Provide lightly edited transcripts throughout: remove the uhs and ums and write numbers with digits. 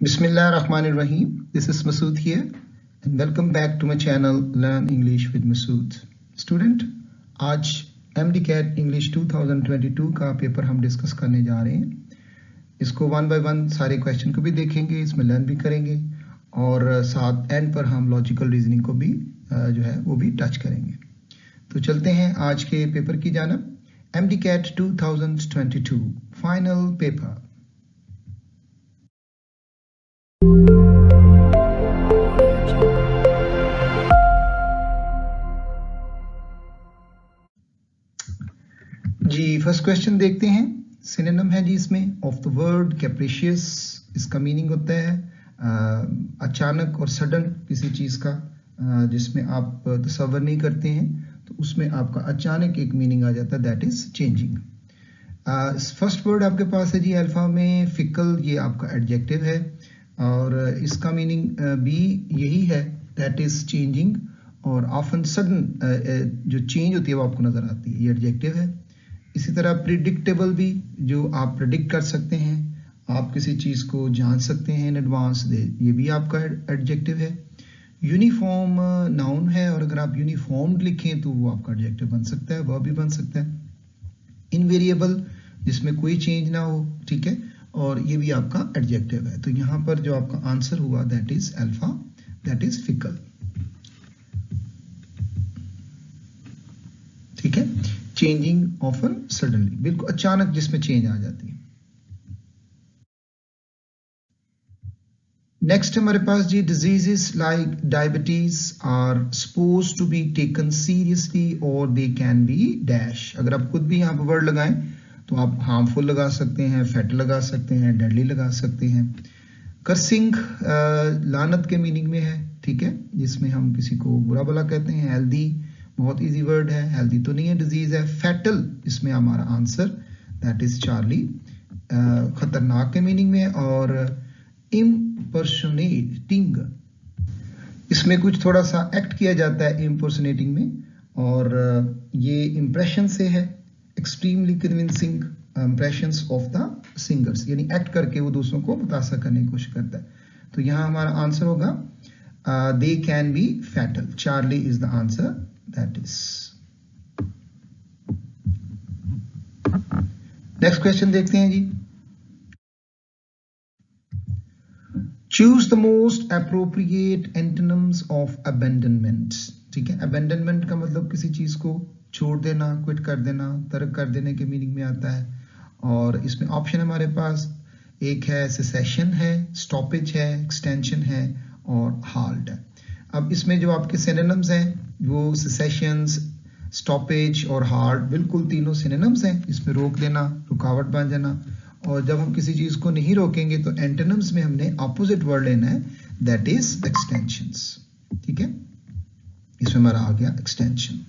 Bismillahirrahmanirrahim. This is Masood here and welcome back to my channel Learn English with Masood. Student, आज MDCAT English 2022 का paper हम discuss करने जा रहे हैं। इसको वन बाय वन सारे क्वेश्चन को भी देखेंगे, इसमें लर्न भी करेंगे और साथ एंड पर हम लॉजिकल रीजनिंग को भी जो है वो भी टच करेंगे। तो चलते हैं आज के पेपर की जानब। MDCAT 2022 final paper. जी फर्स्ट क्वेश्चन देखते हैं। सिनोनिम है जी इसमें ऑफ द वर्ड कैप्रिशियस। इसका मीनिंग होता है अचानक और सडन किसी चीज का जिसमें आप तसव्वुर नहीं करते हैं, तो उसमें आपका अचानक एक मीनिंग आ जाता है, that is changing. First word आपके पास है जी अल्फा में फिकल, ये आपका एडजेक्टिव है और इसका मीनिंग भी यही है, दैट इज चेंजिंग। और ऑफन सडन जो चेंज होती है वो आपको नजर आती है, ये एडजेक्टिव है। इसी तरह प्रिडिक्टेबल भी, जो आप प्रिडिक्ट कर सकते हैं, आप किसी चीज को जान सकते हैं इन एडवांस, ये भी आपका एडजेक्टिव है। यूनिफॉर्म नाउन है और अगर आप यूनिफॉर्म लिखें तो वो आपका एडजेक्टिव बन सकता है, वह भी बन सकता है। इनवेरिएबल, जिसमें कोई चेंज ना हो, ठीक है, और ये भी आपका एडजेक्टिव है। तो यहां पर जो आपका आंसर हुआ that is alpha, that is fickle, ठीक है। चेंजिंग ऑफन सडनली, बिल्कुल अचानक जिसमें चेंज आ जाती है। नेक्स्ट हमारे पास जी diseases like diabetes are suppose to be taken seriously और दे कैन बी डैश। अगर आप खुद भी यहाँ पर वर्ड लगाएं तो आप हार्मफुल लगा सकते हैं, फैट लगा सकते हैं, डेडली लगा सकते हैं। कर्सिंग लानत के मीनिंग में है, ठीक है, जिसमें हम किसी को बुरा भला कहते हैं। हेल्दी बहुत इजी वर्ड है, हेल्दी तो नहीं है, डिजीज है। फैटल इसमें हमारा आंसर दैट इज चार्ली, खतरनाक के मीनिंग में। और इम्पर्सोनेटिंग, इसमें कुछ थोड़ा सा एक्ट किया जाता है इम्पर्सोनेटिंग में, और ये इंप्रेशन से है। Extremely convincing impressions of the singers, यानी एक्ट करके वो दूसरों को मुतासर करने की कोशिश करता है। तो यहां हमारा आंसर होगा they can be fatal, Charlie is the answer, that is. Next question देखते हैं जी। Choose the most appropriate antonyms of abandonment, ठीक है। अबेंडनमेंट का मतलब किसी चीज को छोड़ देना, क्विट कर देना, तर्क कर देने के मीनिंग में आता है। और इसमें ऑप्शन हमारे पास एक है सेसेशन है, स्टॉपेज है, एक्सटेंशन है और हाल्ट है। अब इसमें जो आपके सिनोनिम्स हैं वो सेसेशंस, स्टॉपेज और हार्ड, बिल्कुल तीनों सिनोनिम्स हैं। इसमें रोक देना, रुकावट बन जाना। और जब हम किसी चीज को नहीं रोकेंगे तो एंटोनिम्स में हमने ऑपोजिट वर्ड लेना है, दैट इज एक्सटेंशंस, ठीक है। इसमें हमारा आ गया एक्सटेंशन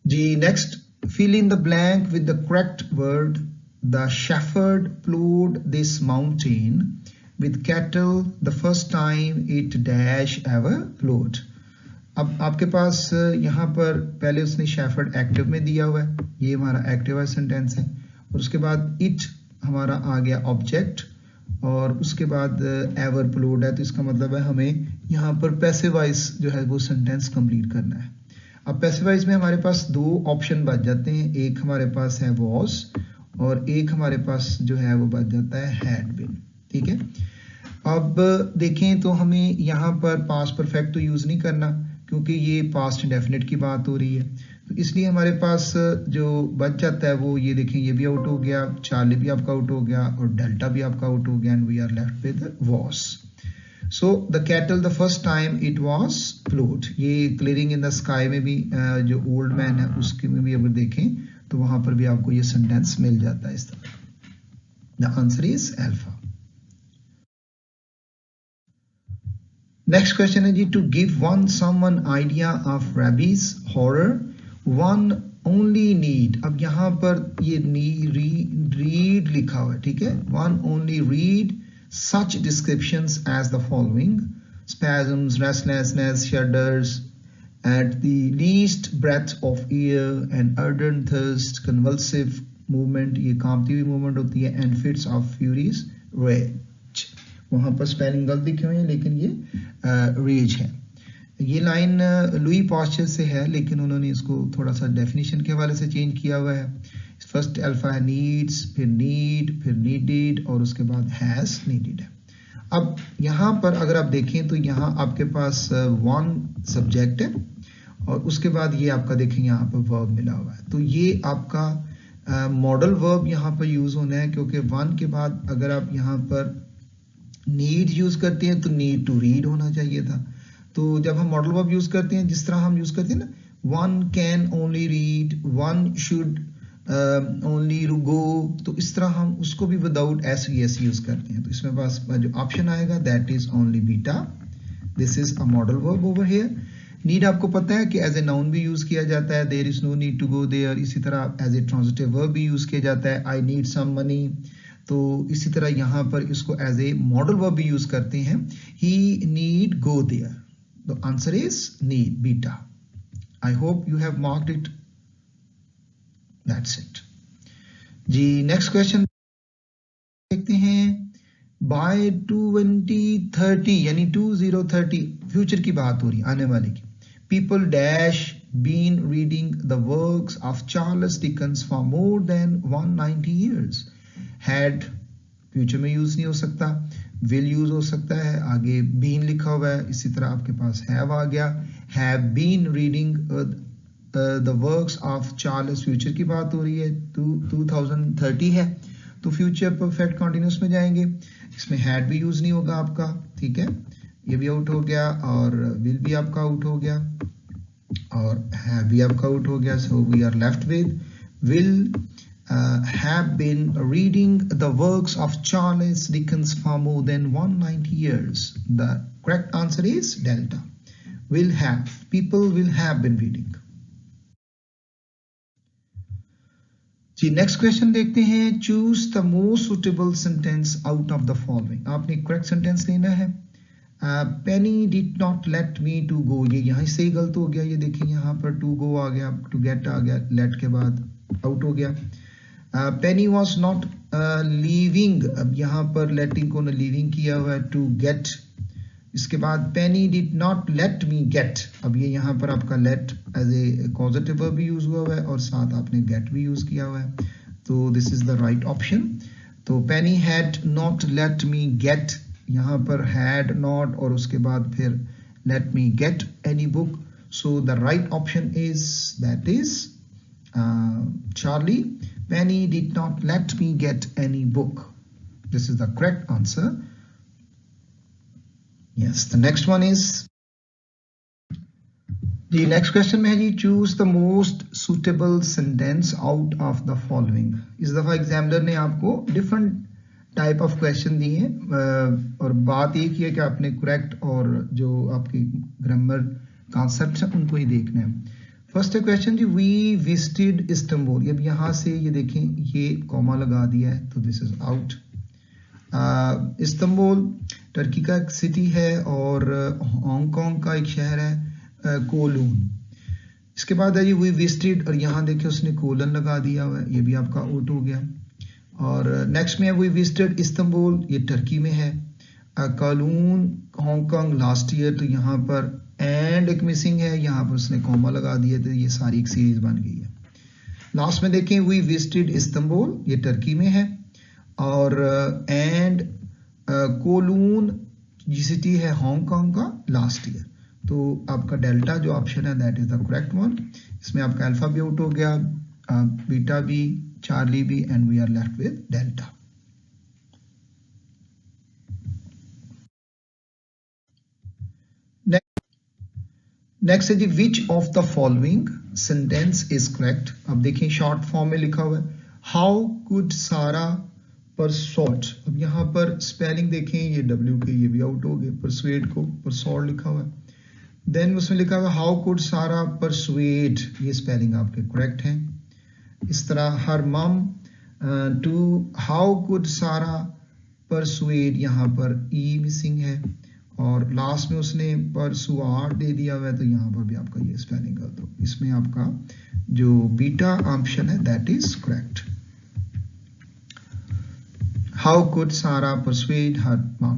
जी। Next, fill in the blank with the correct word. The shepherd ploughed this mountain with cattle the first time it dash ever flowed। अब आपके पास यहाँ पर पहले उसने शेफर्ड एक्टिव में दिया हुआ है, ये हमारा एक्टिव सेंटेंस है, और उसके बाद इट हमारा आ गया ऑब्जेक्ट, और उसके बाद एवर प्लोड है, तो इसका मतलब है हमें यहाँ पर पैसिवाइज जो है वो सेंटेंस कंप्लीट करना है। अब पैसिवाइज में हमारे पास दो ऑप्शन बच जाते हैं, एक हमारे पास है वॉज और एक हमारे पास जो है वो बच जाता है हैड बीन, ठीक है। अब देखें तो हमें यहाँ पर पास्ट परफेक्ट तो यूज नहीं करना, क्योंकि ये पास्ट इंडेफिनिट की बात हो रही है, तो इसलिए हमारे पास जो बच जाता है वो ये देखें, ये भी आउट हो गया, चार्ली भी आपका आउट हो गया और डेल्टा भी आपका आउट हो गया, and we are left with was. So the cattle the first time it was ploughed, ये क्लियरिंग इन द स्काई में भी जो ओल्ड मैन है उसके में भी अगर देखें तो वहां पर भी आपको ये सेंटेंस मिल जाता है इस तरह। The answer is alpha. Next question है जी, to give one someone idea of rabies horror one only need. अब यहाँ पर ये रीड लिखा हुआ है, ठीक है। One only read such descriptions as the following: spasms, restlessness, shudders at the least breath of air, and ardent thirst, convulsive movement, ये कांपती हुई मूवमेंट होती है, and fits of furious rage. वहाँ पर स्पेलिंग गलत लिखे हुए हैं लेकिन ये रेज है। ये लाइन लुई पास्चर से है लेकिन उन्होंने इसको थोड़ा सा डेफिनेशन के हवाले से चेंज किया हुआ है। फर्स्ट अल्फा है नीड्स, फिर नीड, फिर नीडेड और उसके बाद हैज नीडेड है। अब यहाँ पर अगर आप देखें तो यहाँ आपके पास वन सब्जेक्ट है और उसके बाद ये आपका देखें यहाँ पर वर्ब मिला हुआ है। तो ये आपका मॉडल वर्ब यहाँ पर यूज होना है, क्योंकि वन के बाद अगर आप यहाँ पर नीड यूज करते हैं तो नीड टू रीड होना चाहिए था। तो जब हम मॉडल वर्ब यूज करते हैं, जिस तरह हम यूज करते हैं ना, one can only read, one should only go, तो इस तरह हम उसको भी विदाउट एस यूज करते हैं। तो इसमें पास जो ऑप्शन आएगा that is only beta. This is a modal verb over here. Need आपको पता है कि एज ए नाउन भी यूज किया जाता है, there is no need to go there. इसी तरह एज ए ट्रांजिटिव वर्ब भी यूज किया जाता है, आई नीड सम मनी। तो इसी तरह यहाँ पर इसको एज ए मॉडल वर्ब भी यूज करते हैं, he need go there. The answer is need, beta. I hope you have marked it. That's it जी। नेक्स्ट क्वेश्चन देखते हैं। बाय 2030 यानी 2030 फ्यूचर की बात हो रही है, आने वाले की। People dash been reading the works of Charles Dickens for more than 190 years। Had future में यूज नहीं हो सकता, विल यूज हो सकता है, आगे बीन लिखा हुआ है, इसी तरह आपके पास हैव आ गया। Have been reading the works of Charles, future की बात हो रही है, 2030 है तो फ्यूचर परफेक्ट कंटिन्यूस में जाएंगे। इसमें हैड भी यूज नहीं होगा आपका, ठीक है, ये भी आउट हो गया, और विल भी आपका आउट हो गया, और हैव भी आपका आउट हो गया। So we are left with will have been reading the works of Charles Dickens for more than 190 years. The correct answer is delta. Will have, people will have been reading. जी next question देखते हैं। Choose the most suitable sentence out of the following. आपने correct sentence लेना है। Penny did not let me to go, ये यहाँ से ही गलत हो गया, ये देखिए यहाँ पर टू गो आ गया, टू गेट आ गया, लेट के बाद आउट हो गया। पेनी वॉज नॉट लीविंग, अब यहाँ पर लेटिंग को लीविंग किया हुआ है, टू गेट। इसके बाद Penny did not let me get, अब ये यहाँ पर आपका let as a causative verb भी यूज हुआ है और साथ आपने गेट भी यूज किया हुआ है, तो this is the right option. तो Penny had not let me get, यहाँ पर हैड नॉट और उसके बाद फिर let me get any book, so the right option is that is Charlie. Penny did not let me get any book. This is the correct answer. Yes, the next one is the next question में है जी, choose the most suitable sentence out of the following। इस दफा examiner ने आपको different type of question दिए हैं और बात ये की है कि आपने करेक्ट और जो आपकी ग्रामर कॉन्सेप्ट है उनको ही देखना है। फर्स्ट क्वेश्चन जी, वी विजिटेड इस्तांबुल, अब यहाँ से ये देखें ये कॉमा लगा दिया है तो this is out. Istanbul Turkey का एक सिटी है और हांगकांग का एक शहर है कोलून। इसके बाद है जी वी विजिटेड और यहाँ देखिए उसने कोलन लगा दिया हुआ है, ये भी आपका आउट हो गया। और नेक्स्ट में है वी विजिटेड इस्तांबुल, ये टर्की में है। कोलून हांगकांग लास्ट ईयर, तो यहाँ पर एंड एक मिसिंग है, यहाँ पर उसने कॉमा लगा दिया, तो ये सारी एक सीरीज बन गई है। लास्ट में देखें वी विजिटेड इस्तांबुल, ये टर्की में है, और एंड कोलून सिटी है हांगकांग का लास्ट ईयर। तो आपका डेल्टा जो ऑप्शन है that is the correct one. इसमें आपका अल्फा भी आउट हो गया, बीटा भी, चार्ली भी, and we are left with delta. Next है जी, which of the following sentence is correct. अब देखें शॉर्ट फॉर्म में लिखा हुआ है, हाउ कुड सारा परसॉट, अब यहाँ पर स्पेलिंग देखें ये डब्ल्यू के ये भी आउट हो गए, परसुएड को परसॉट लिखा हुआ है। देन उसमें लिखा हुआ हाउ कुड सारा परसुएड, ये स्पेलिंग आपके करेक्ट हैं। इस तरह हर मम टू, हाउ कुड सारा परसुएड, यहाँ पर ई मिसिंग है, और लास्ट में उसने परसुआड दे दिया हुआ है, तो यहाँ पर भी आपका ये स्पेलिंग गलत हो। इसमें आपका जो बीटा ऑप्शन है that is correct. How could Sarah persuade her mom?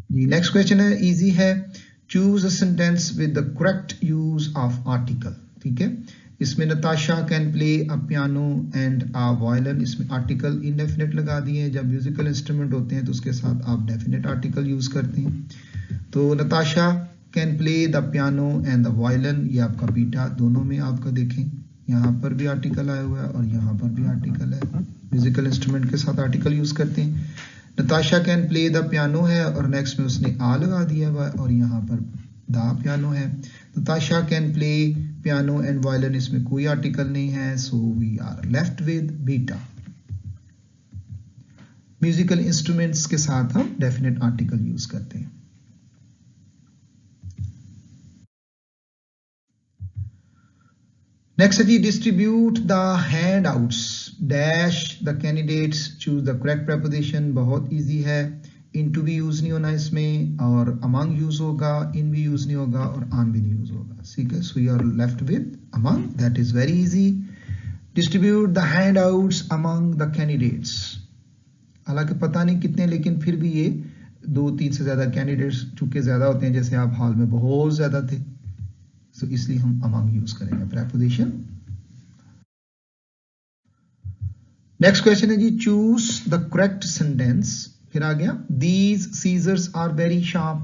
The next question है, easy है. Choose a sentence with the correct use of article. ठीक है, इसमें Natasha can play a piano and a violin. इसमें article indefinite लगा दिए हैं. जब musical instrument होते हैं तो उसके साथ आप definite article use करते हैं. तो Natasha can play the piano and the violin, ये आपका बीटा दोनों में आपका देखें, यहाँ पर भी आर्टिकल आया हुआ है और यहाँ पर भी आर्टिकल है. म्यूजिकल इंस्ट्रूमेंट के साथ आर्टिकल यूज करते हैं. Natasha can play the piano है और नेक्स्ट में उसने आ लगा दिया हुआ है और यहाँ पर द पियानो है. Natasha can play piano and violin, इसमें कोई आर्टिकल नहीं है, so we are left with beta. Musical instruments के साथ हम डेफिनेट आर्टिकल यूज करते हैं. नेक्स्ट है जी, distribute the handouts dash the candidates, choose the correct preposition. बहुत इजी है. इन टू भी यूज नहीं होना इसमें, और अमंग यूज होगा, इन भी यूज नहीं होगा और ऑन भी नहीं यूज होगा. ठीक है, so you are left with among. That is very easy. Distribute the handouts among the candidates. हालांकि पता नहीं कितने, लेकिन फिर भी ये 2-3 से ज्यादा कैंडिडेट्स चूंकि ज्यादा होते हैं, जैसे आप हॉल में बहुत ज्यादा थे, तो इसलिए हम अमंग यूज करेंगे प्रेपोजिशन. नेक्स्ट क्वेश्चन है जी, चूज द करेक्ट सेंटेंस. फिर आ गया, these scissors are very sharp,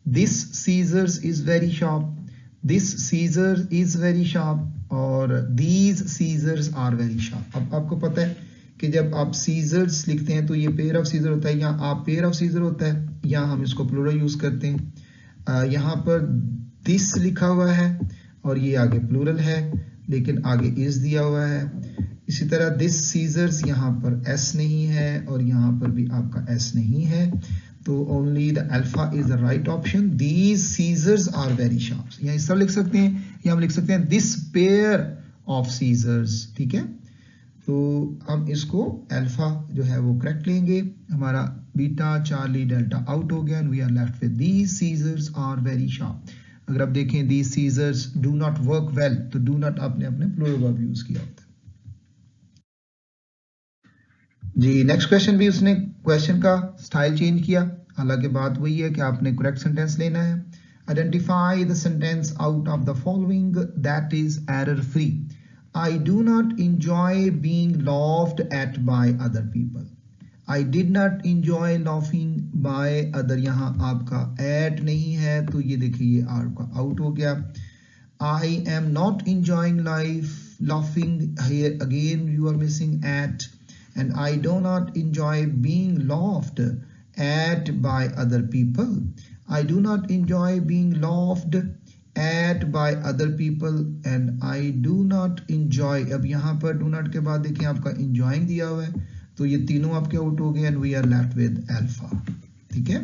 this scissors is very sharp, this scissor is very sharp और these scissors are very sharp. अब आपको पता है कि जब आप सीजर्स लिखते हैं तो ये पेयर ऑफ सीजर होता है, या आप पेयर ऑफ सीजर होता है, या हम इसको प्लूरल यूज करते हैं. यहाँ पर दिस लिखा हुआ है और ये आगे प्लूरल है, लेकिन आगे इज दिया हुआ है. इसी तरह दिस सीजर्स, यहाँ पर एस नहीं है और यहाँ पर भी आपका एस नहीं है, तो only the alpha is the right option. These scissors are very sharp. यहाँ इस तरह लिख सकते हैं, या हम लिख सकते हैं दिस पेयर ऑफ सीजर्स. ठीक है, तो हम इसको अल्फा जो है वो करेक्ट लेंगे. हमारा बीटा चार्ली डेल्टा आउट हो गया, we are left with these scissors are very sharp. अगर आप देखें these scissors do not work well, तो डू नॉट आपने अपने प्लूरल वर्ब यूज किया होता है जी. नेक्स्ट क्वेश्चन भी उसने क्वेश्चन का स्टाइल चेंज किया, हालांकि बात वही है कि आपने करेक्ट सेंटेंस लेना है. Identify the sentence out of the following that is error free. I do not enjoy being laughed at by other people. I did not enjoy laughing by other, यहाँ आपका at नहीं है, तो ये देखिए ये आपका आउट हो गया. I am not enjoying laughing, here again you are missing at, and I do not enjoy being laughed at by other people. I do not enjoy being laughed at by other people and I do not enjoy. अब यहाँ पर do not के बाद देखिए आपका enjoying दिया हुआ है, तो ये तीनों आपके आउट हो गए and we are left with alpha. ठीक है,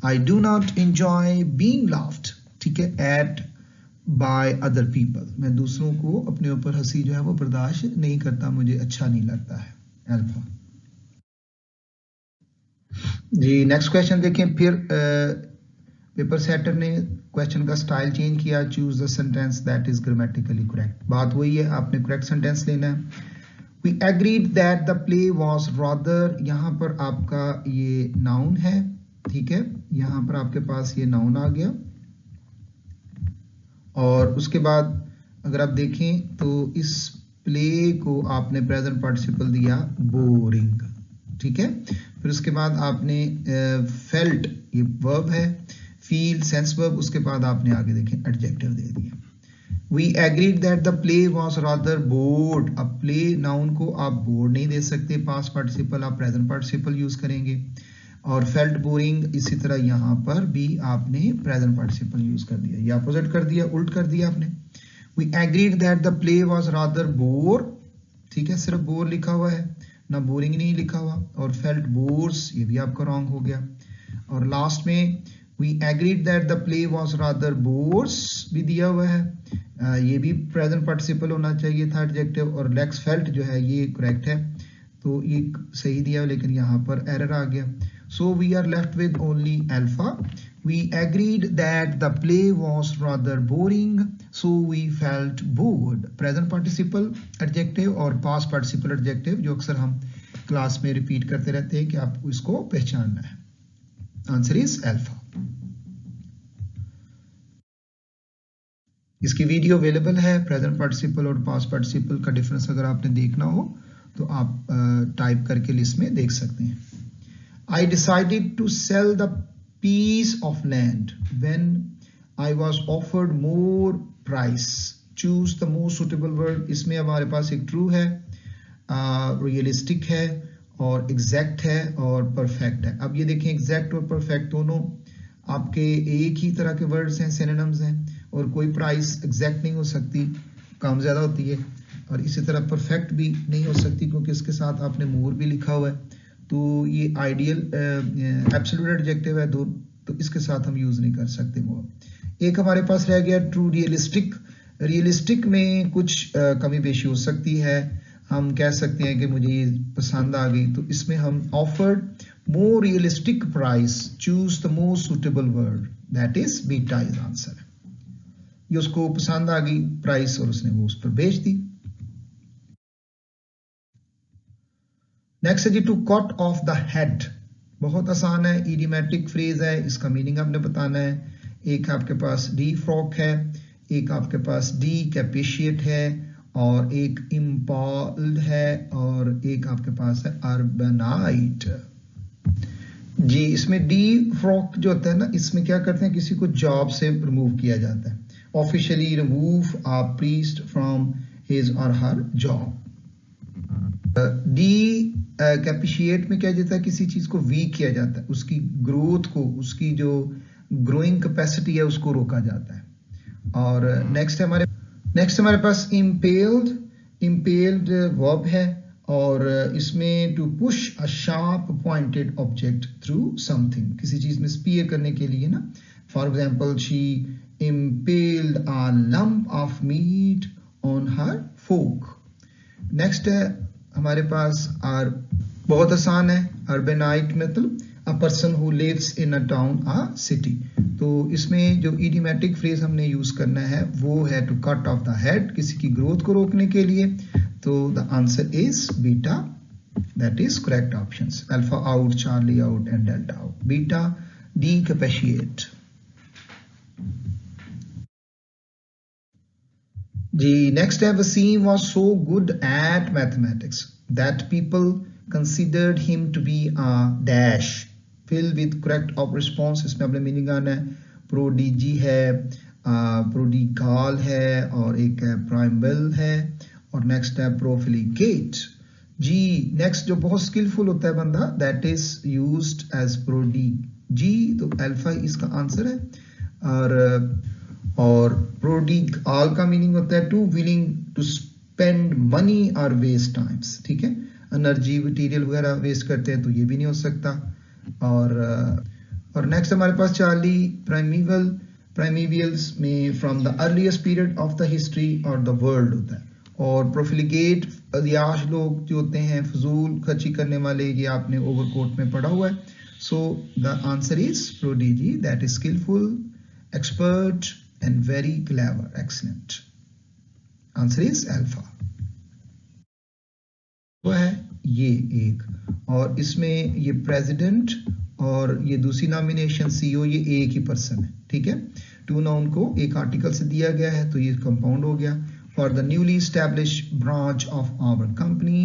I do not enjoy being laughed, ठीक है, एट बाय अदर पीपल. मैं दूसरों को अपने ऊपर हंसी जो है वो बर्दाश्त नहीं करता, मुझे अच्छा नहीं लगता है, अल्फा जी. नेक्स्ट क्वेश्चन देखें. फिर पेपर सेटर ने क्वेश्चन का स्टाइल चेंज किया. Choose the sentence that is grammatically correct. बात वही है, आपने करेक्ट सेंटेंस लेना है. We agreed that the play was rather, यहाँ पर आपका ये नाउन है. ठीक है, यहाँ पर आपके पास ये नाउन आ गया और उसके बाद अगर आप देखें तो इस प्ले को आपने प्रेजेंट पार्टिसिपल दिया बोरिंग. ठीक है, फिर उसके बाद आपने फेल्ट, ये वर्ब है, फील सेंस वर्ब, उसके बाद आपने आगे देखें एडजेक्टिव दे दिया. We agreed that the play was rather bored. अब प्ले नाउन को आप बोर्ड नहीं दे सकते, पास्ट पार्टिसिपल आप प्रेजेंट पार्टिसिपल यूज करेंगे. और फेल्ट बोरिंग, इसी तरह यहाँ पर भी आपने प्रेजेंट पार्टिसिपल यूज कर दिया, या अपोजिट कर दिया, उल्ट कर दिया आपने. We agreed that the play was rather bore. ठीक है, सिर्फ बोर लिखा हुआ है, ना बोरिंग नहीं लिखा हुआ. और फेल्ट बोर्स, ये भी आपका रॉन्ग हो गया. और लास्ट में We agreed that the play was rather bores भी दिया हुआ है, ये भी प्रेजेंट पार्टिसिपल होना चाहिए था एडजेक्टिव. और लेक्स फेल्ट जो है ये करेक्ट है, तो ये सही दिया, लेकिन यहाँ पर एरर आ गया. So we are left with only alpha. We agreed that the play was rather boring, so we felt bored. Present participle adjective और past participle adjective जो अक्सर हम क्लास में रिपीट करते रहते हैं कि आपको इसको पहचानना है. Answer is alpha. इसकी वीडियो अवेलेबल है. प्रेजेंट पार्टिसिपल और पास्ट पार्टिसिपल का डिफरेंस अगर आपने देखना हो तो आप टाइप करके लिस्ट में देख सकते हैं. I decided to sell the piece of land when I was offered more price. Choose the most suitable word. इसमें हमारे पास एक ट्रू है, रियलिस्टिक है और एग्जैक्ट है और परफेक्ट है. अब ये देखें एग्जैक्ट और परफेक्ट दोनों आपके एक ही तरह के वर्ड्स हैं, सिनोनिम्स हैं, और कोई प्राइस एग्जैक्ट नहीं हो सकती, कम ज़्यादा होती है, और इसी तरह परफेक्ट भी नहीं हो सकती क्योंकि इसके साथ आपने मोर भी लिखा हुआ है. तो ये आइडियल एब्सोल्यूट एडजेक्टिव है दो, तो इसके साथ हम यूज नहीं कर सकते मोर. एक हमारे पास रह गया ट्रू रियलिस्टिक. रियलिस्टिक में कुछ कमी पेशी हो सकती है. हम कह सकते हैं कि मुझे ये पसंद आ गई, तो इसमें हम offered more realistic price, choose the most suitable word, that is beta is answer. ये उसको पसंद आ गई प्राइस और उसने वो उस पर बेच दी. नेक्स्ट है जी to cut off the head. बहुत आसान है, इडियोमैटिक फ्रेज है, इसका मीनिंग आपने बताना है. एक आपके पास डी फ्रॉक है, एक आपके पास डी कैपिशिएट है, और एक इम्पॉल्ड है, और एक आपके पास है अर्बनाइट. जी इसमें डी फ्रॉक जो होता है ना, इसमें क्या करते हैं, किसी को जॉब से रिमूव किया जाता है. Officially remove a priest from his और हर जॉब. डी कैपिशिएट में क्या जाता है, किसी चीज को वीक किया जाता है, उसकी ग्रोथ को, उसकी जो ग्रोइंग कैपेसिटी है उसको रोका जाता है. और नेक्स्ट हमारे पास इम्पेल्ड. इम्पेल्ड वर्ब है और इसमें to push a sharp pointed object through something, किसी चीज में स्पीयर करने के लिए ना. For example she impaled a lump of meat on her fork. Next है हमारे पास आर, बहुत आसान है, अर्बनाइट मतलब a person who lives in a town a city. तो इसमें जो इडियोमैटिक फ्रेज हमने यूज करना है वो है to cut off the head, किसी की ग्रोथ को रोकने के लिए. तो the answer is beta, that is correct options. Alpha out, Charlie out and delta out. Beta decapitate. जी नेक्स्ट है Wasim was so good at mathematics that people considered him to be a dash. Fill with correct of response. इसमें अपने meaning आना है. Prodigy है, प्रोडिगाल है, और एक है प्राइमबल है, और नेक्स्ट है प्रोफिलिगेट. जी नेक्स्ट जो बहुत स्किलफुल होता है बंदा, that is used as prodigy. तो अल्फा इसका आंसर है. और प्रोडिगाल का मीनिंग होता है too willing to spend money और वेस्ट टाइम्स. ठीक है, एनर्जी मटीरियल वगैरह वेस्ट करते हैं तो ये भी नहीं हो सकता. और नेक्स्ट हमारे पास चार्ली प्राइमेवल. प्राइमेवियल्स में from the earliest period of the history और द वर्ल्ड होता है. और प्रोफिलिगेट अयाश लोग जो होते हैं, फजूल खर्ची करने वाले, ये आपने ओवरकोट में पढ़ा हुआ है. So the answer is prodigy, that is skilful, expert and very clever, excellent. Answer is alpha. वो है ये एक, और इसमें ये प्रेसिडेंट और ये दूसरी नॉमिनेशन सीईओ, ये एक ही पर्सन है. ठीक है, टू नाउन को एक आर्टिकल से दिया गया है तो ये कंपाउंड हो गया. For the newly established branch of our company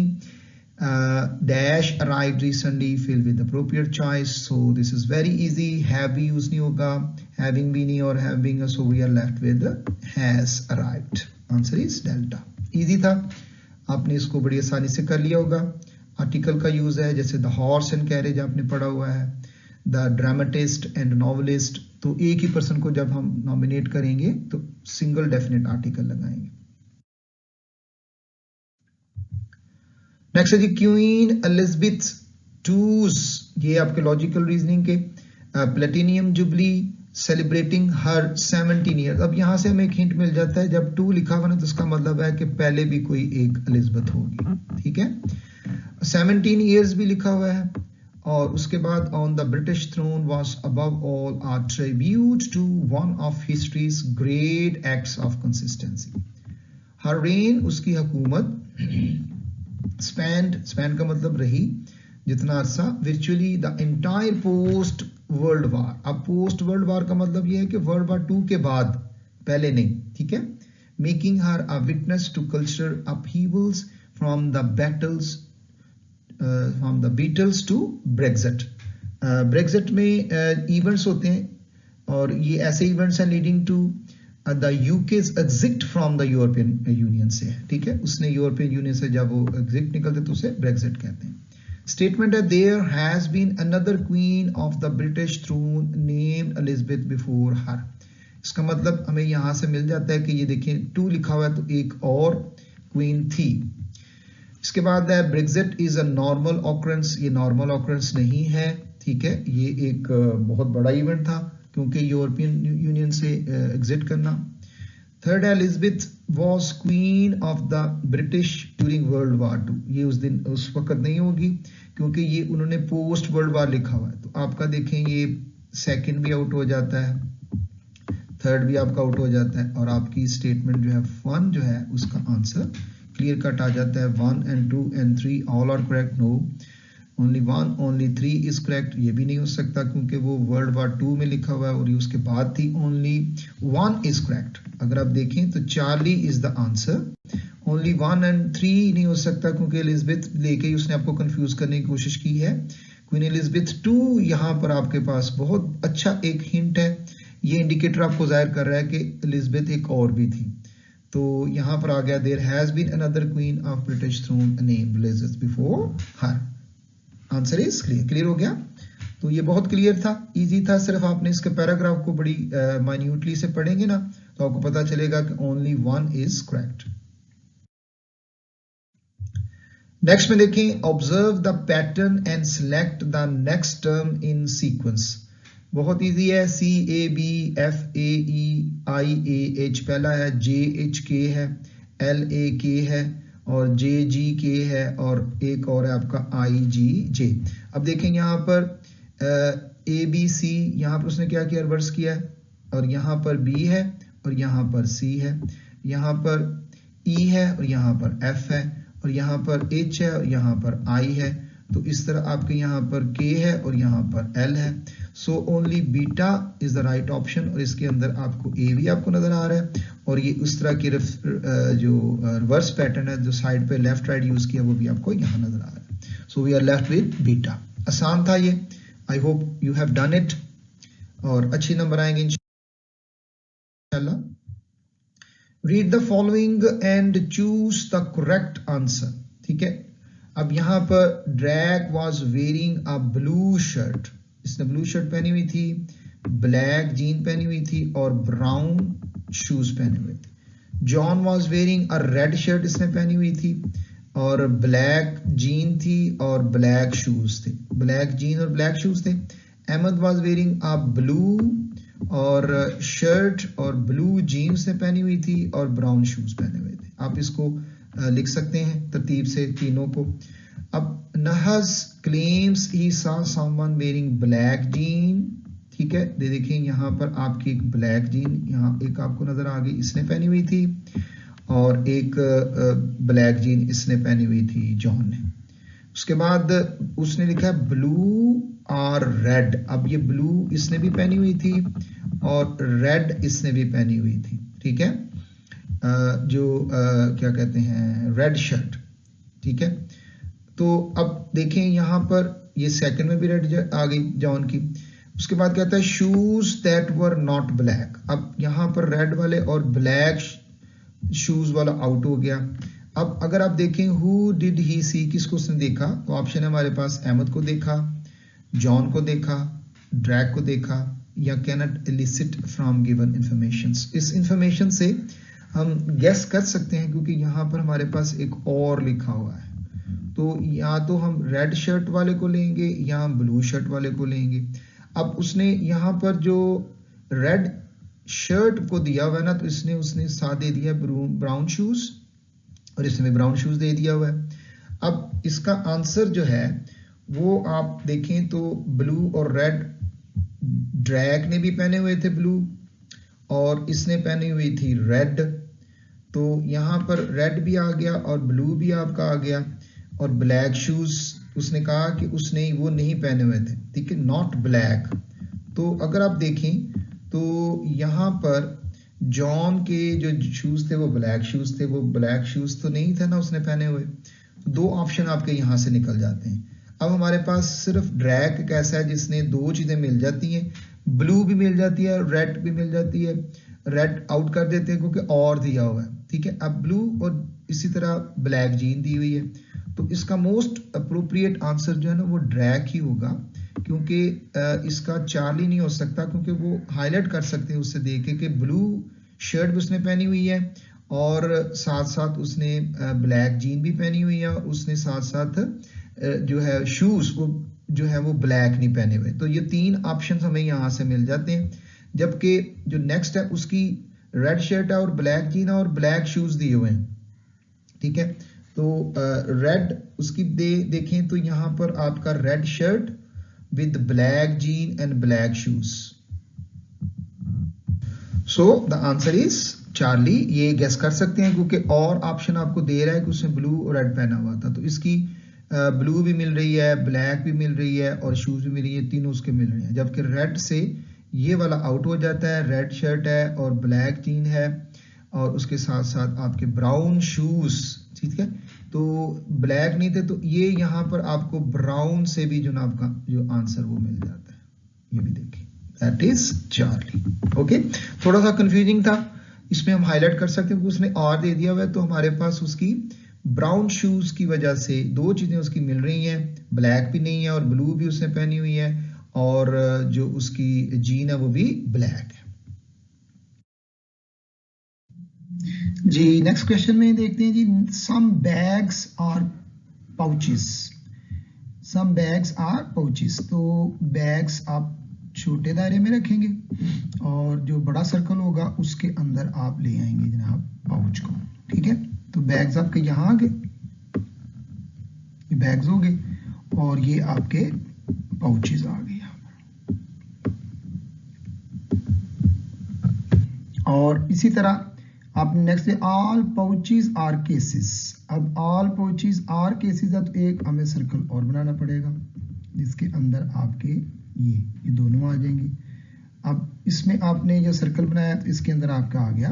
dash arrived recently, fill with appropriate choice. So this is very easy. Have we use नहीं होगा, having भी नहीं, और having, so we are left with has arrived. Answer is delta. Easy था, आपने इसको बड़ी आसानी से कर लिया होगा. आर्टिकल का यूज है, जैसे द हॉर्स एंड कैरेज आपने पढ़ा हुआ है, द ड्रामेटिस्ट एंड नॉवलिस्ट. तो एक ही पर्सन को जब हम नॉमिनेट करेंगे तो सिंगल डेफिनेट आर्टिकल लगाएंगे. नेक्स्ट है जी क्वीन एलिजाबेथ टूज. ये आपके लॉजिकल रीजनिंग के प्लेटिनियम जुबली सेलिब्रेटिंग हर 17 ईयर्स. अब यहां से हमें एक हिंट मिल जाता है, जब 2 लिखा हुआ ना तो इसका मतलब है कि पहले भी कोई एक एलिजाबेथ होगी. ठीक है, 17 ईयर्स भी लिखा हुआ है और उसके बाद on the British throne was above all a tribute to one of history's great acts of consistency. Her reign, उसकी हुकूमत, स्पैन का मतलब रही, जितना अरसा, virtually the entire post world war. अब पोस्ट वर्ल्ड वार का मतलब यह है कि वर्ल्ड वार 2 के बाद, पहले नहीं, ठीक है। Making her a witness to cultural upheavals from the battles, from the Beatles to Brexit. Brexit में इवेंट्स होते हैं और ये ऐसे इवेंट्स हैं leading to the UK's exit from the European Union से है, ठीक है। उसने यूरोपियन यूनियन से जब वो एग्जिट निकलते तो उसे ब्रेग्जिट कहते हैं। स्टेटमेंट है there has been another queen of the British throne named Elizabeth before her. इसका मतलब हमें यहाँ से मिल जाता है कि ये देखें 2 लिखा हुआ है तो एक और क्वीन थी। इसके बाद है Brexit is a normal occurrence. ये नॉर्मल ऑकरेंस नहीं है, ठीक है। ये एक बहुत बड़ा इवेंट था क्योंकि यूरोपियन यूनियन से एग्जिट करना। थर्ड है Elizabeth was queen of the British during world war 2। ये उस वक्त नहीं होगी क्योंकि ये उन्होंने पोस्ट वर्ल्ड वार लिखा हुआ है। तो आपका देखें ये सेकंड भी आउट हो जाता है, थर्ड भी आपका आउट हो जाता है और आपकी स्टेटमेंट जो है 1 जो है उसका आंसर क्लियर कट आ जाता है। 1 and 2 and 3 all are correct. No, only 1 only 3 is correct. ये भी नहीं हो सकता क्योंकि वो वर्ल्ड वार 2 में लिखा हुआ है और ये उसके बाद थी। Only 1 is correct. अगर आप देखें तो Charlie is the answer. Only 1 and 3 नहीं हो सकता क्योंकि एलिजाबेथ लेके ही उसने आपको कंफ्यूज करने की कोशिश की है। क्वीन एलिजाबेथ 2 यहाँ पर आपके पास बहुत अच्छा एक हिंट है। ये इंडिकेटर आपको जाहिर कर रहा है कि एलिजाबेथ एक और भी थी। तो यहाँ पर आ गया there has been another queen of British throne named Elizabeth before her. Answer is clear. Clear हो गया। तो ये बहुत क्लियर था, इजी था। सिर्फ आपने इसके पैराग्राफ को बड़ी माइन्यूटली से पढ़ेंगे ना तो आपको पता चलेगा कि ओनली 1 इज करेक्ट। नेक्स्ट में देखें observe the pattern and select the next term in sequence. बहुत इजी है। CABFAEIAH पहला है, JHK है, LAK है और JGK है और एक और है आपका IGJ। अब देखें यहाँ पर ABC, यहाँ पर उसने क्या किया, रिवर्स किया है और यहाँ पर B है और यहाँ पर C है, यहाँ पर E है और यहाँ पर F है और यहाँ पर H है और यहाँ पर I है। तो इस तरह आपके यहाँ पर K है और यहाँ पर L है। So only beta is the right option और इसके अंदर आपको A भी आपको नजर आ रहा है और ये उस तरह की जो रिवर्स पैटर्न है जो साइड पे लेफ्ट राइट यूज किया वो भी आपको यहाँ नजर आ रहा है। So we are left with beta. आसान था ये। I hope you have done it और अच्छे नंबर आएंगे इंशाल्लाह। Read the following and choose the correct answer, ठीक है। अब यहाँ पर Drag was wearing a blue shirt. इसने ब्लू शर्ट पहनी हुई थी, ब्लैक जीन पहनी हुई थी और ब्राउन शूज पहने हुए थे। John was wearing a red shirt, इसने पहनी हुई थी और ब्लैक जीन थी और ब्लैक शूज थे, ब्लैक जीन और ब्लैक शूज थे। Ahmad was wearing a blue और शर्ट और ब्लू जीन्स ने पहनी हुई थी और ब्राउन शूज पहने हुए थे। आप इसको लिख सकते हैं तरतीब से तीनों को। अब नहज क्लेम्स ही saw someone wearing black jean, ठीक है। देखिए यहाँ पर आपकी एक ब्लैक जीन यहाँ एक आपको नजर आ गई, इसने पहनी हुई थी और एक ब्लैक जीन इसने पहनी हुई थी जॉन ने। उसके बाद उसने लिखा है ब्लू और रेड। अब ये ब्लू इसने भी पहनी हुई थी और रेड इसने भी पहनी हुई थी, ठीक है। क्या कहते हैं, रेड शर्ट, ठीक है। तो अब देखें यहाँ पर ये सेकंड में भी रेड आ गई जॉन की। उसके बाद कहता है shoes that were not black. अब यहाँ पर रेड वाले और ब्लैक शूज वाला आउट हो गया। अब अगर आप देखें हु डिड ही सी, किसको उसने देखा, तो ऑप्शन है हमारे पास अहमद को देखा, जॉन को देखा, ड्रैग को देखा या cannot elicit from given information. इस इंफॉर्मेशन से हम गेस कर सकते हैं क्योंकि यहाँ पर हमारे पास एक और लिखा हुआ है। तो या तो हम रेड शर्ट वाले को लेंगे या ब्लू शर्ट वाले को लेंगे। अब उसने यहाँ पर जो रेड शर्ट को दिया हुआ है ना, तो उसने साथ दे दिया ब्राउन शूज और इसमें ब्राउन शूज दे दिया हुआ है। अब इसका आंसर जो है वो आप देखें तो ब्लू और रेड ड्रैक ने भी पहने हुए थे ब्लू और इसने पहनी हुई थी रेड, तो यहाँ पर रेड भी आ गया और ब्लू भी आपका आ गया। और ब्लैक शूज उसने कहा कि उसने वो नहीं पहने हुए थे, ठीक है, नॉट ब्लैक। तो अगर आप देखें तो यहाँ पर जॉन के जो शूज थे वो ब्लैक शूज थे, वो ब्लैक शूज तो नहीं थे ना उसने पहने हुए। तो दो ऑप्शन आपके यहाँ से निकल जाते हैं। अब हमारे पास सिर्फ ड्रैक एक ऐसा है जिसने दो चीजें मिल जाती हैं, ब्लू भी मिल जाती है, रेड भी मिल जाती है। रेड आउट कर देते हैं क्योंकि और दिया हुआ है, ठीक है। अब ब्लू और इसी तरह ब्लैक जीन दी हुई है, तो इसका मोस्ट अप्रोप्रिएट आंसर जो है ना वो ड्रैक ही होगा, क्योंकि इसका चार्ली नहीं हो सकता, क्योंकि वो हाईलाइट कर सकते हैं उससे देख के कि ब्लू शर्ट भी उसने पहनी हुई है और साथ साथ उसने ब्लैक जीन भी पहनी हुई है और उसने साथ साथ जो है शूज वो जो है वो ब्लैक नहीं पहने हुए। तो ये तीन ऑप्शन हमें यहाँ से मिल जाते हैं। जबकि जो नेक्स्ट है उसकी रेड शर्ट है और ब्लैक जीन है और ब्लैक शूज दिए हुए हैं, ठीक है। तो रेड उसकी देखें तो यहाँ पर आपका red shirt with black gene and black shoes. So the answer is Charlie. ये गेस कर सकते हैं क्योंकि और ऑप्शन आपको दे रहा है कि उसने ब्लू और रेड पहना हुआ था, तो इसकी ब्लू भी मिल रही है, ब्लैक भी मिल रही है और शूज भी मिल रही है, तीनों उसके मिल रहे हैं। जबकि रेड से ये वाला आउट हो जाता है, रेड शर्ट है और ब्लैक जीन है और उसके साथ साथ आपके ब्राउन शूज, ठीक है। तो ब्लैक नहीं थे, तो ये यहाँ पर आपको ब्राउन से भी जो आपका जो आंसर वो मिल जाता है, ये भी देखिए, दैट इज चार्ली। ओके, थोड़ा सा कंफ्यूजिंग था, इसमें हम हाईलाइट कर सकते हैं कि उसने और दे दिया हुआ है, तो हमारे पास उसकी ब्राउन शूज की वजह से दो चीजें उसकी मिल रही हैं, ब्लैक भी नहीं है और ब्लू भी उसने पहनी हुई है और जो उसकी जीन है वो भी ब्लैक है। जी नेक्स्ट क्वेश्चन में देखते हैं जी, some bags are pouches, some bags are pouches. तो बैग्स आप छोटे दायरे में रखेंगे और जो बड़ा सर्कल होगा उसके अंदर आप ले आएंगे जनाब पाउच को, ठीक है। तो बैग्स आपके यहाँ आ गए, ये बैग्स हो गए और ये आपके पाउचेस आ गए यहाँ पर। और इसी तरह आप next all pouches are cases. अब ऑल पाउचेस आर केसेस है तो एक हमें सर्कल और बनाना पड़ेगा जिसके अंदर आपके ये दोनों आ जाएंगे। अब इसमें आपने जो सर्कल बनाया तो इसके अंदर आपका आ गया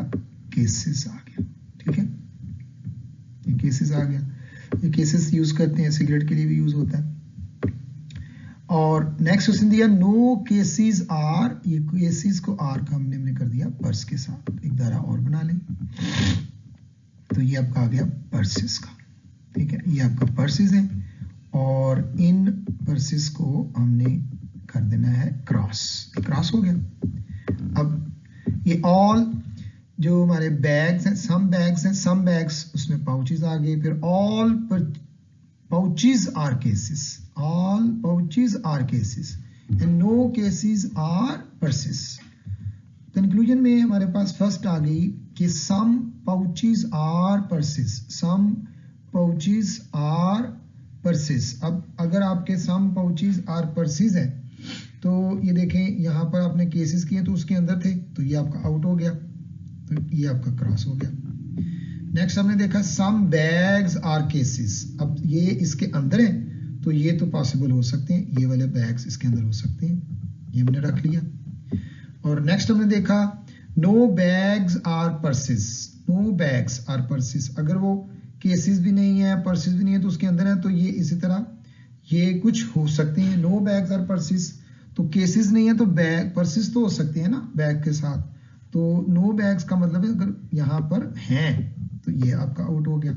केसेस आ गया, ठीक है, ये केसेस आ गया। ये केसेस यूज करते हैं, सिगरेट के लिए भी यूज होता है। और नेक्स्ट क्वेश्चन दिया नो केसेस आर, ये केसेस को आर का हमने कर दिया पर्स के साथ, एक दायरा और बना लें तो ये आपका आ गया पर्सेस का, ठीक है। ये आपका पर्सेस है और इन पर्सेस को हमने कर देना है क्रॉस, क्रॉस हो गया। अब ये ऑल जो हमारे बैग्स हैं, सम बैग्स हैं, सम बैग्स उसमें पाउचेस आ गए, फिर all pouches are cases, all pouches are cases and no cases are purses। Conclusion में हमारे पास फर्स्ट आ गई कि some pouches are purses, some pouches are purses। अब अगर आपके some pouches are purses है तो ये देखें यहाँ पर आपने केसेस किए तो उसके अंदर थे, तो ये आपका आउट हो गया, तो ये आपका क्रॉस हो गया। नेक्स्ट हमने देखा some bags are cases। अब ये इसके अंदर है तो ये तो पॉसिबल हो सकते हैं, ये वाले बैग्स इसके अंदर हो सकते हैं, ये हमने रख लिया। और नेक्स्ट हमने देखा no bags are purses, no bags are purses. अगर वो केसेस भी नहीं है पर्सेस भी नहीं है तो उसके अंदर है, तो ये इसी तरह ये कुछ हो सकते हैं। नो बैग्स आर पर्सेस, तो केसेस नहीं है तो बैग पर्सेस तो हो सकते हैं ना बैग के साथ, तो नो बैग्स का मतलब है अगर यहाँ पर हैं तो ये आपका आउट हो गया।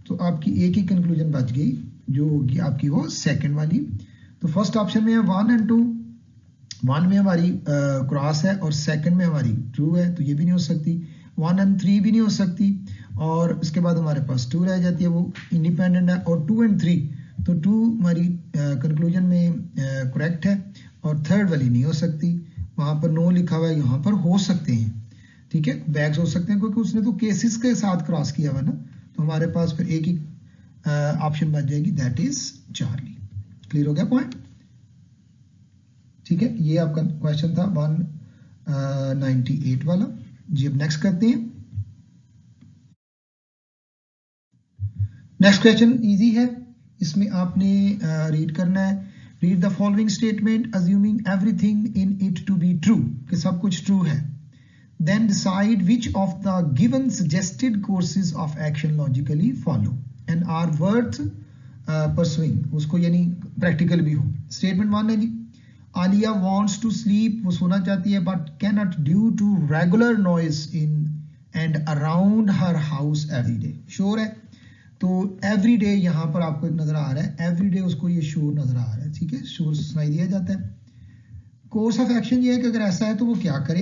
तो आपकी एक ही कंक्लूजन बच गई जो होगी आपकी वो सेकंड वाली। तो फर्स्ट ऑप्शन में है 1 और 2, 1 में हमारी क्रॉस है और सेकंड में हमारी ट्रू है, तो ये भी नहीं हो सकती। 1 और 3 भी नहीं हो सकती और इसके बाद हमारे पास 2 रह जाती है, वो इंडिपेंडेंट है। और 2 और 3, तो 2 हमारी कंक्लूजन में करेक्ट है और थर्ड वाली नहीं हो सकती, वहां पर नो लिखा हुआ है, यहाँ पर हो सकते हैं, ठीक है, बैग्स हो सकते हैं क्योंकि उसने तो केसेस के साथ क्रॉस किया हुआ ना, तो हमारे पास फिर एक ही ऑप्शन बच जाएगी, दैट इज चार्ली। क्लियर हो गया पॉइंट? ठीक है, ये आपका क्वेश्चन था 198 वाला जी। अब नेक्स्ट करते हैं। नेक्स्ट क्वेश्चन इजी है, इसमें आपने रीड करना है। Read the following statement assuming everything in it to be true, कि सब कुछ ट्रू है। Then decide which of the given suggested courses of action logically follow and are worth pursuing, उसको यानी प्रैक्टिकल भी हो। स्टेटमेंट 1 है जी, आलिया वॉन्ट्स टू स्लीप, वो सोना चाहती है, but can not due to regular noise in and around her house every day. Sure है, तो एवरी डे यहाँ पर आपको एक नजर आ रहा है, एवरी डे उसको ये शोर नजर आ रहा है। ठीक है, शोर सुनाई दिया जाता है। कोर्स ऑफ एक्शन ये है कि अगर ऐसा है तो वो क्या करे,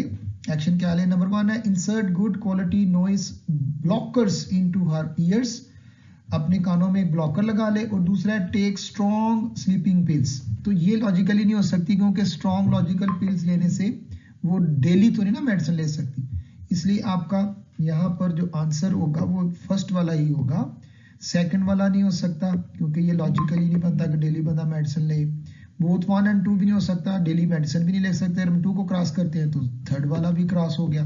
एक्शन क्या ले। नंबर 1 है insert good quality noise blockers into हर ईयर्स, अपने कानों में एक ब्लॉकर लगा ले। और दूसरा है टेक स्ट्रॉन्ग स्लीपिंग पिल्स, तो ये लॉजिकली नहीं हो सकती, क्योंकि स्ट्रॉन्ग लॉजिकल पिल्स लेने से वो डेली तो नहीं ना मेडिसिन ले सकती, इसलिए आपका यहाँ पर जो आंसर होगा वो फर्स्ट वाला ही होगा, सेकंड वाला नहीं हो सकता, क्योंकि ये लॉजिकली नहीं बनता कि डेली बंदा मेडिसिन ले। बोथ 1 और 2 भी नहीं हो सकता, डेली मेडिसिन भी नहीं ले सकते। हम 2 को क्रॉस करते हैं तो थर्ड वाला भी क्रॉस हो गया।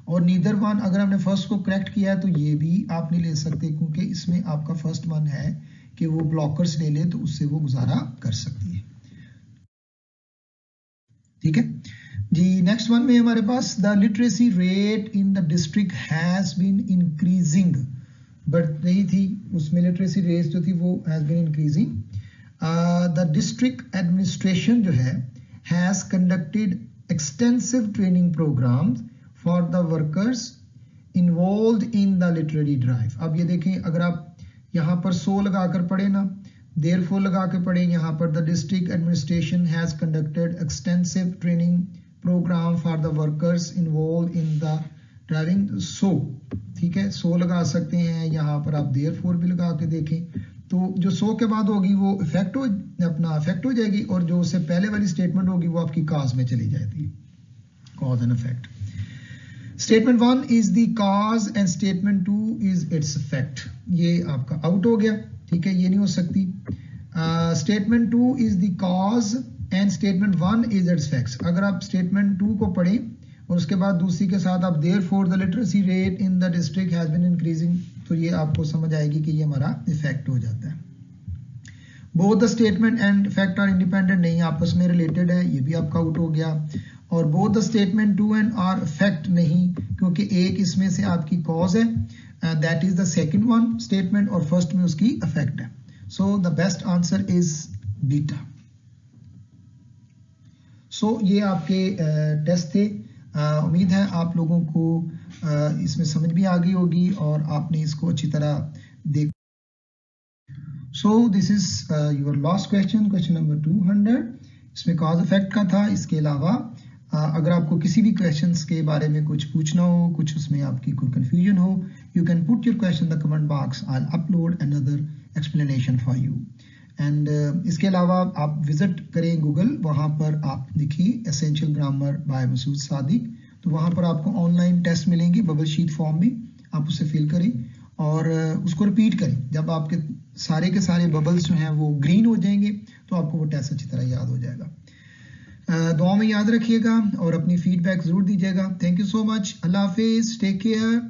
और नीदर 1, अगर हमने फर्स्ट को करेक्ट किया है तो ये भी आप नहीं ले सकते, क्योंकि इसमें आपका फर्स्ट 1 है कि वो ब्लॉकर्स ले ले तो उससे वो गुजारा कर सकती है। ठीक है जी। नेक्स्ट 1 में हमारे पास the literacy rate in the district has been increasing, बढ़ रही थी, उसमें लिटरेसी रेट जो थी वो has been increasing. The district administration जो है has conducted extensive training programs for the workers involved in the literary drive. अब ये देखें, अगर आप यहाँ पर सो लगा कर पढ़े ना, देयरफॉर लगा के पढ़े, यहाँ पर the district administration has conducted extensive training program for the workers involved in the driving. So ठीक है, सो लगा सकते हैं, यहाँ पर आप देयरफॉर भी लगा के देखें, तो जो सो के बाद होगी वो इफेक्ट हो जाएगी, और जो उससे पहले वाली स्टेटमेंट होगी वो आपकी काज में चली जाती है, cause and effect. Statement 1 is the cause and statement 2 is its effect, ये आपका आउट हो गया। ठीक है, ये नहीं हो सकती। Statement 2 is the cause and statement 1 is it's effects. अगर आप स्टेटमेंट 2 को पढ़ें और उसके बाद दूसरी के साथ आप therefore the literacy rate in the district has been increasing, तो ये आपको समझ आएगी कि ये हमारा इफेक्ट हो जाता है। Both the statement and effect are independent, नहीं आपस में रिलेटेड है, ये भी आपका आउट हो गया। और both the statement 2 and are effect नहीं, क्योंकि एक इसमें से आपकी कॉज है, that is the second 1 statement, और फर्स्ट में उसकी इफेक्ट है। So the best answer is beta. सो ये आपके टेस्ट थे। उम्मीद है आप लोगों को इसमें समझ भी आ गई होगी और आपने इसको अच्छी तरह देख। So this is your last question, question number 200। इसमें कॉज इफेक्ट का था। इसके अलावा अगर आपको किसी भी क्वेश्चंस के बारे में कुछ पूछना हो, कुछ उसमें आपकी कोई कंफ्यूजन हो, you can put your question in the comment box, I will upload another explanation for you. And इसके अलावा आप विजिट करें गूगल, वहाँ पर आप लिखिए essential grammar by Masood Sadiq, तो वहाँ पर आपको ऑनलाइन टेस्ट मिलेंगे बबल शीट फॉर्म में, आप उसे फिल करें और उसको रिपीट करें। जब आपके सारे के सारे बबल्स जो हैं वो ग्रीन हो जाएंगे तो आपको वो टेस्ट अच्छी तरह याद हो जाएगा। दुआ में याद रखिएगा और अपनी फीडबैक ज़रूर दीजिएगा। Thank you so much. अल्लाह हाफिज़, टेक केयर।